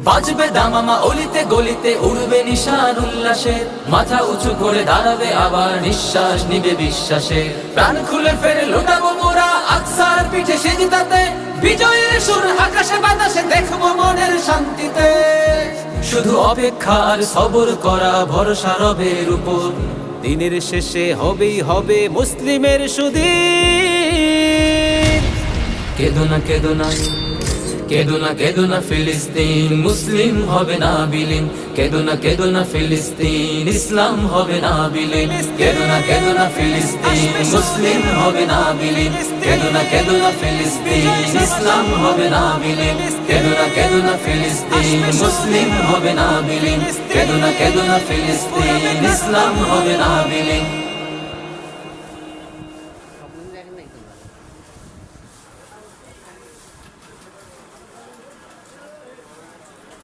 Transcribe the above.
বাজবে দামামা অলিতে গলিতে উড়বে নিশান উল্লাসের, মাথা উঁচু করে দাঁড়াবে আবার নিঃশ্বাস নিবে বিশ্বাসে। প্রাণ খুলে ফেরে লোটাবো মোরা আকসার পিঠে সেজদাতে, বিজয়ের সুর আকাশে বাতাসে দেখবো মনের শান্তিতে। শুধু অপেক্ষা আর সবর করা, ভরসা রবের উপর, দিনের শেষে হবেই হবে মুসলিমের সুদিন। কেঁদো না কেঁদো না কেঁদো না কেঁদো না ফিলিস্তিন, মুসলিম হবে না বিলীন। কেঁদো না কেঁদো না ফিলিস্তিন, ইসলাম হবে না বিলীন। কেঁদো না কেঁদো না ফিলিস্তিন, মুসলিম হবে না বিলীন। কেঁদো না কেঁদো না ফিলিস্তিন, ইসলাম হবে না বিলীন। কেঁদো না কেঁদো না ফিলিস্তিন, মুসলিম হবে না বিলীন। কেঁদো না কেঁদো না ফিলিস্তিন, ইসলাম হবে না বিলীন।